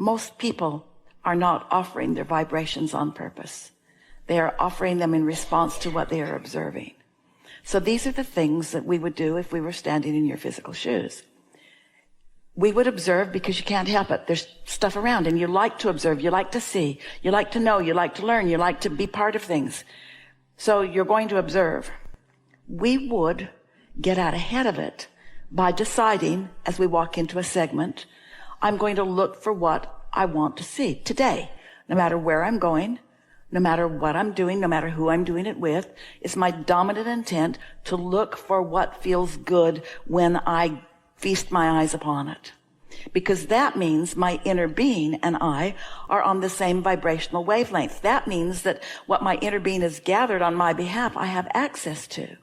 Most people are not offering their vibrations on purpose. They are offering them in response to what they are observing. So these are the things that we would do if we were standing in your physical shoes. We would observe because you can't help it. There's stuff around and you like to observe, you like to see, you like to know, you like to learn, you like to be part of things. So you're going to observe. We would get out ahead of it by deciding as we walk into a segment, I'm going to look for what I want to see today, no matter where I'm going, no matter what I'm doing, no matter who I'm doing it with. It's my dominant intent to look for what feels good when I feast my eyes upon it. Because that means my inner being and I are on the same vibrational wavelength. That means that what my inner being has gathered on my behalf, I have access to.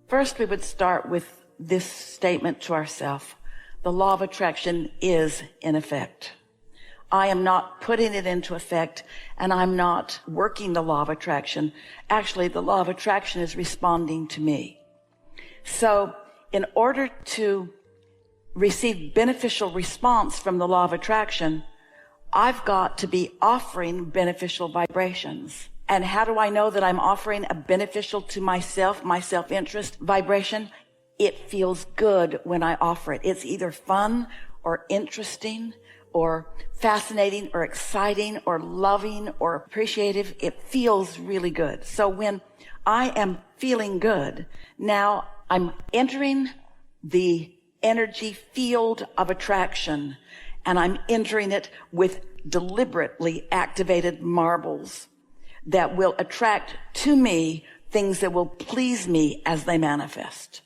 First, we would start with this statement to ourselves. The law of attraction is in effect. I am not putting it into effect, and I'm not working the law of attraction. Actually, the law of attraction is responding to me. So in order to receive beneficial response from the law of attraction, I've got to be offering beneficial vibrations. And how do I know that I'm offering a beneficial to myself, my self-interest vibration? It feels good when I offer it. It's either fun or interesting or fascinating or exciting or loving or appreciative. It feels really good. So when I am feeling good, now I'm entering the energy field of attraction, and I'm entering it with deliberately activated marbles that will attract to me things that will please me as they manifest.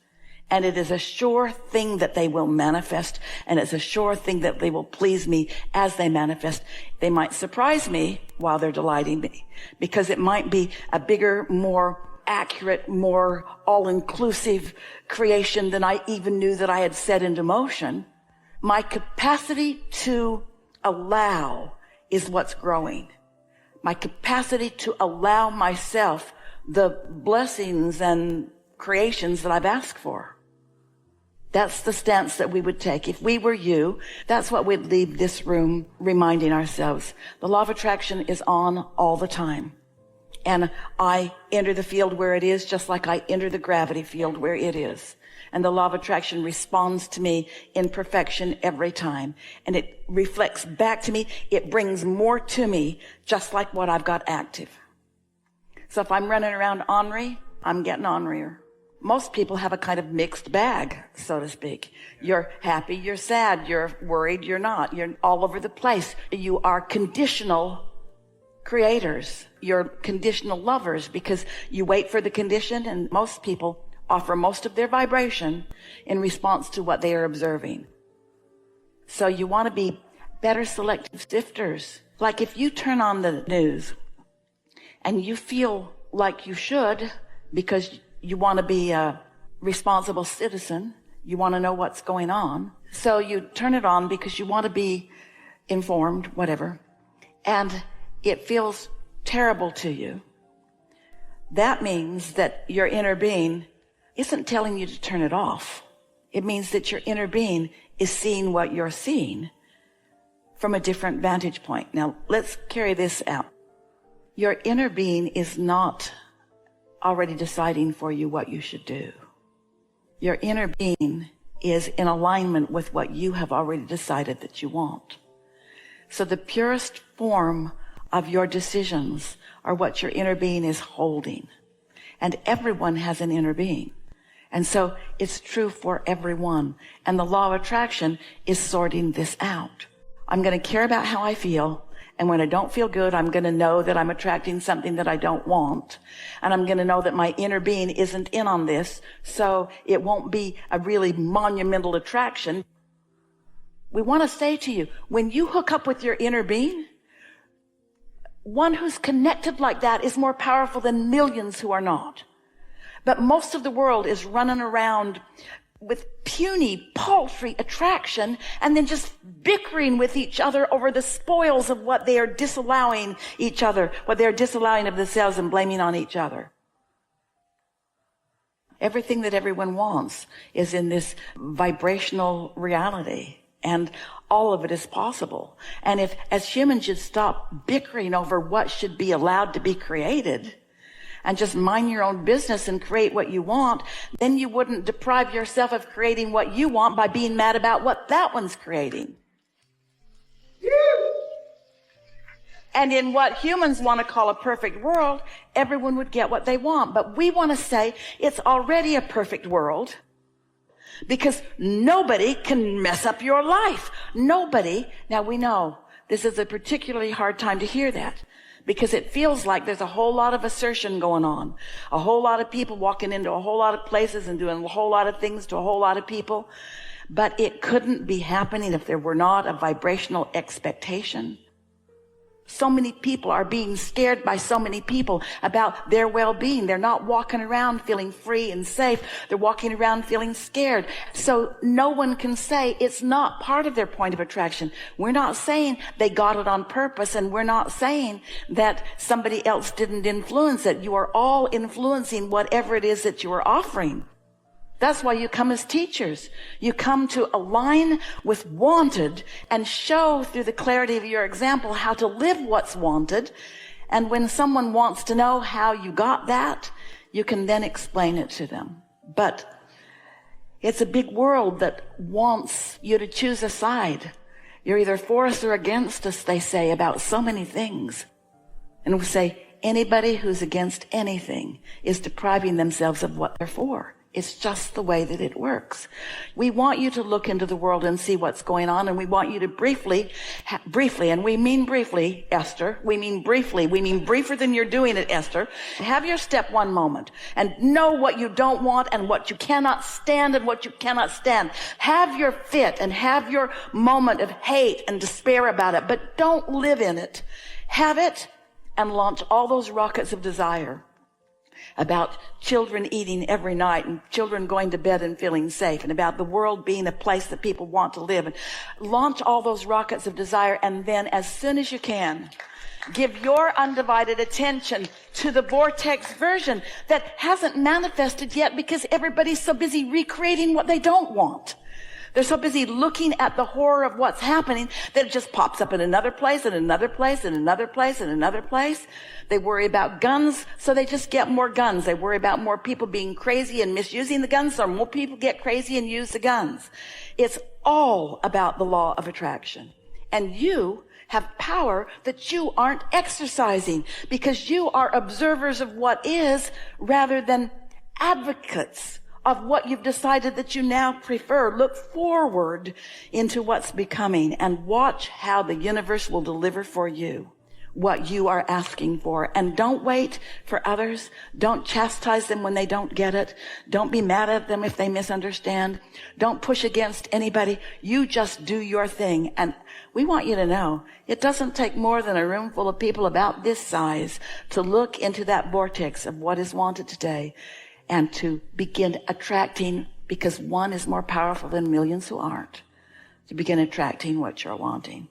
And it is a sure thing that they will manifest, and it's a sure thing that they will please me as they manifest. They might surprise me while they're delighting me, because it might be a bigger, more accurate, more all-inclusive creation than I even knew that I had set into motion. My capacity to allow is what's growing. My capacity to allow myself the blessings and creations that I've asked for. That's the stance that we would take. If we were you, that's what we'd leave this room reminding ourselves. The law of attraction is on all the time. And I enter the field where it is, just like I enter the gravity field where it is. And the law of attraction responds to me in perfection every time. And it reflects back to me. It brings more to me, just like what I've got active. So if I'm running around ornery, I'm getting ornerier. Most people have a kind of mixed bag, so to speak. You're happy, you're sad, you're worried, you're not. You're all over the place. You are conditional creators. You're conditional lovers, because you wait for the condition, and most people offer most of their vibration in response to what they are observing. So you want to be better selective sifters. Like if you turn on the news and you feel like you should, because you want to be a responsible citizen, you want to know what's going on, so you turn it on because you want to be informed, whatever, and it feels terrible to you. That means that your inner being isn't telling you to turn it off. It means that your inner being is seeing what you're seeing from a different vantage point. Now, let's carry this out. Your inner being is not already deciding for you what you should do. Your inner being is in alignment with what you have already decided that you want. So the purest form of your decisions are what your inner being is holding. And everyone has an inner being. And so it's true for everyone. And the law of attraction is sorting this out. I'm going to care about how I feel. And when I don't feel good, I'm going to know that I'm attracting something that I don't want. And I'm going to know that my inner being isn't in on this. So it won't be a really monumental attraction. We want to say to you, when you hook up with your inner being, one who's connected like that is more powerful than millions who are not. But most of the world is running around with puny, paltry attraction and then just bickering with each other over the spoils of what they are disallowing each other, what they're disallowing of themselves and blaming on each other. Everything that everyone wants is in this vibrational reality. and all of it is possible. And if, as humans, you'd stop bickering over what should be allowed to be created and just mind your own business and create what you want, then you wouldn't deprive yourself of creating what you want by being mad about what that one's creating. And in what humans want to call a perfect world, everyone would get what they want. But we want to say it's already a perfect world because nobody can mess up your life. Nobody. Now we know this is a particularly hard time to hear that because it feels like there's a whole lot of assertion going on. A whole lot of people walking into a whole lot of places and doing a whole lot of things to a whole lot of people. But it couldn't be happening if there were not a vibrational expectation. So many people are being scared by so many people about their well-being. They're not walking around feeling free and safe. They're walking around feeling scared. So no one can say it's not part of their point of attraction. We're not saying they got it on purpose, and we're not saying that somebody else didn't influence it. You are all influencing whatever it is that you are offering. That's why you come as teachers. You come to align with wanted and show through the clarity of your example how to live what's wanted. And when someone wants to know how you got that, you can then explain it to them. But it's a big world that wants you to choose a side. You're either for us or against us, they say, about so many things. And we say anybody who's against anything is depriving themselves of what they're for. It's just the way that it works. We want you to look into the world and see what's going on, and we want you to briefly, and we mean briefly, Esther, we mean briefer than you're doing it, Esther. Have your step one moment and know what you don't want and what you cannot stand and what you cannot stand. Have your fit and have your moment of hate and despair about it, but don't live in it. Have it and launch all those rockets of desire about children eating every night and children going to bed and feeling safe, and about the world being a place that people want to live. And launch all those rockets of desire, and then as soon as you can, give your undivided attention to the Vortex version that hasn't manifested yet because everybody's so busy recreating what they don't want. They're so busy looking at the horror of what's happening that it just pops up in another place and another place and another place and another place. They worry about guns, so they just get more guns. They worry about more people being crazy and misusing the guns, so more people get crazy and use the guns. It's all about the law of attraction. And you have power that you aren't exercising because you are observers of what is rather than advocates of what you've decided that you now prefer. Look forward into what's becoming and watch how the universe will deliver for you what you are asking for. And don't wait for others. Don't chastise them when they don't get it. Don't be mad at them if they misunderstand. Don't push against anybody. You just do your thing. And we want you to know it doesn't take more than a room full of people about this size to look into that vortex of what is wanted today and to begin attracting, because one is more powerful than millions who aren't, to begin attracting what you're wanting.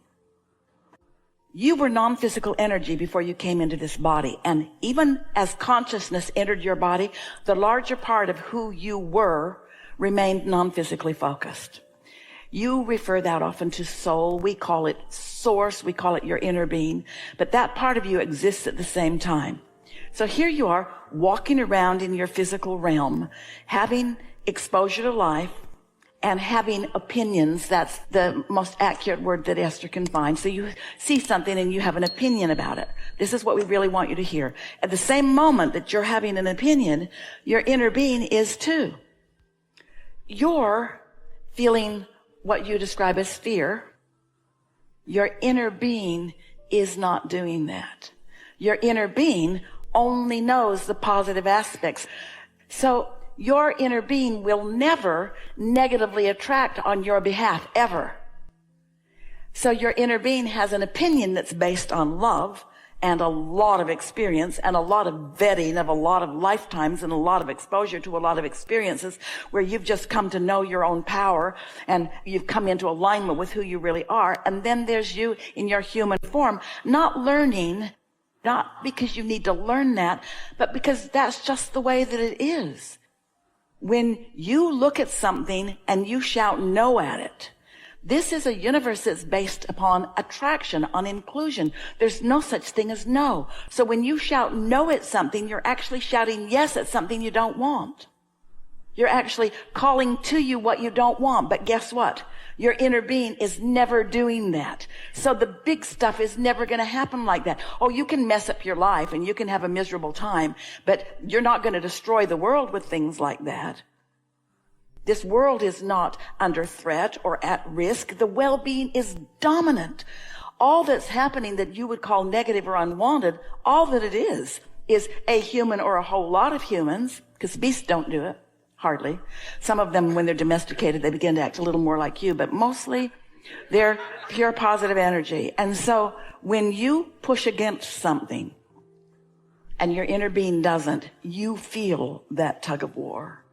You were non-physical energy before you came into this body. And even as consciousness entered your body, the larger part of who you were remained non-physically focused. You refer that often to soul. We call it source. We call it your inner being. But that part of you exists at the same time. So here you are walking around in your physical realm, having exposure to life, and having opinions. That's the most accurate word that Esther can find. So you see something and you have an opinion about it. This is what we really want you to hear. At the same moment that you're having an opinion, your inner being is too. You're feeling what you describe as fear. Your inner being is not doing that. Your inner being only knows the positive aspects. So your inner being will never negatively attract on your behalf, ever. So your inner being has an opinion that's based on love and a lot of experience and a lot of vetting of a lot of lifetimes and a lot of exposure to a lot of experiences where you've just come to know your own power and you've come into alignment with who you really are. And then there's you in your human form, not learning, not because you need to learn that, but because that's just the way that it is. When you look at something and you shout no at it, This is a universe that's based upon attraction, on inclusion. There's no such thing as no. So when you shout no at something, you're actually shouting yes at something you don't want. You're actually calling to you what you don't want. But guess what? Your inner being is never doing that. So the big stuff is never going to happen like that. Oh, you can mess up your life and you can have a miserable time, but you're not going to destroy the world with things like that. This world is not under threat or at risk. The well-being is dominant. All that's happening that you would call negative or unwanted, all that it is a human or a whole lot of humans, because beasts don't do it, hardly. Some of them, when they're domesticated, they begin to act a little more like you, but mostly they're pure positive energy. And so when you push against something and your inner being doesn't, you feel that tug of war.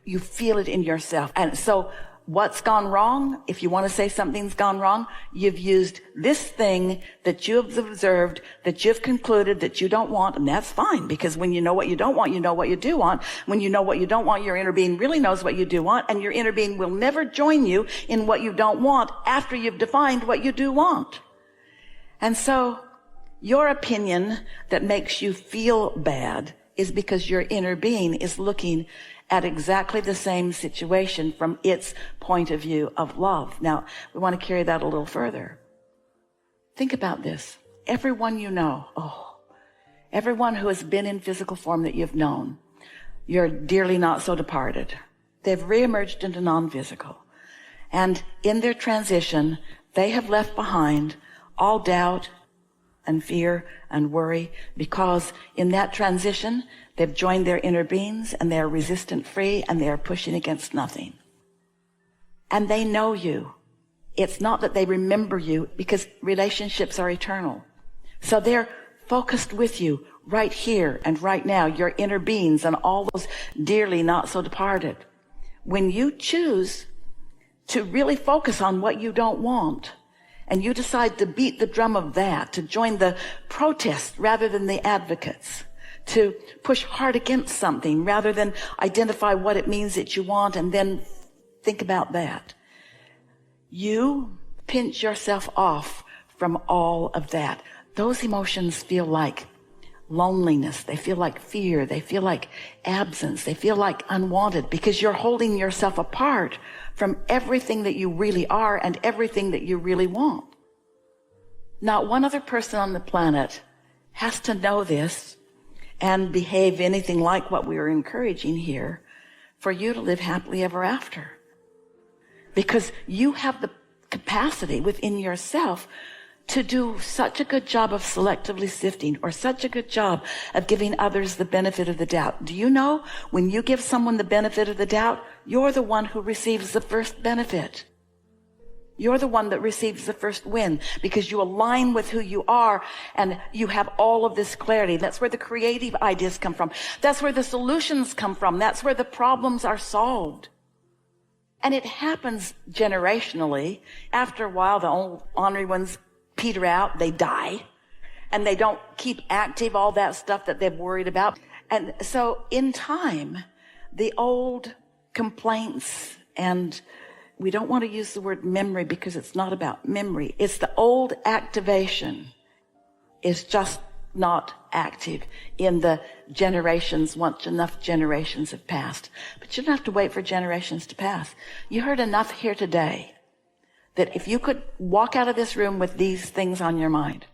You feel it in yourself. And so what's gone wrong? If you want to say something's gone wrong, you've used this thing that you have observed, that you've concluded that you don't want, and that's fine, because when you know what you don't want, you know what you do want. When you know what you don't want, your inner being really knows what you do want, and your inner being will never join you in what you don't want after you've defined what you do want. And so your opinion that makes you feel bad is because your inner being is looking at exactly the same situation from its point of view of love. Now, we want to carry that a little further. Think about this. Everyone you know, everyone who has been in physical form that you've known, you're dearly not so departed. They've reemerged into non-physical. And in their transition, they have left behind all doubt and fear and worry, because in that transition, they've joined their inner beings and they're resistant free and they're pushing against nothing. And they know you. It's not that they remember you, because relationships are eternal. So they're focused with you right here and right now, your inner beings and all those dearly not so departed. When you choose to really focus on what you don't want, and you decide to beat the drum of that, to join the protest rather than the advocates, to push hard against something rather than identify what it means that you want and then think about that, you pinch yourself off from all of that. Those emotions feel like loneliness. They feel like fear. They feel like absence. They feel like unwanted, because you're holding yourself apart from everything that you really are and everything that you really want. Not one other person on the planet has to know this and behave anything like what we are encouraging here for you to live happily ever after. Because you have the capacity within yourself to do such a good job of selectively sifting, or such a good job of giving others the benefit of the doubt. Do you know, when you give someone the benefit of the doubt, you're the one who receives the first benefit. You're the one that receives the first win, because you align with who you are and you have all of this clarity. That's where the creative ideas come from. That's where the solutions come from. That's where the problems are solved. And it happens generationally. After a while, the old ornery ones peter out, they die, and they don't keep active all that stuff that they've worried about. And so in time, the old complaints, and we don't want to use the word memory because it's not about memory. It's the old activation is just not active in the generations once enough generations have passed. But you don't have to wait for generations to pass. You heard enough here today that if you could walk out of this room with these things on your mind,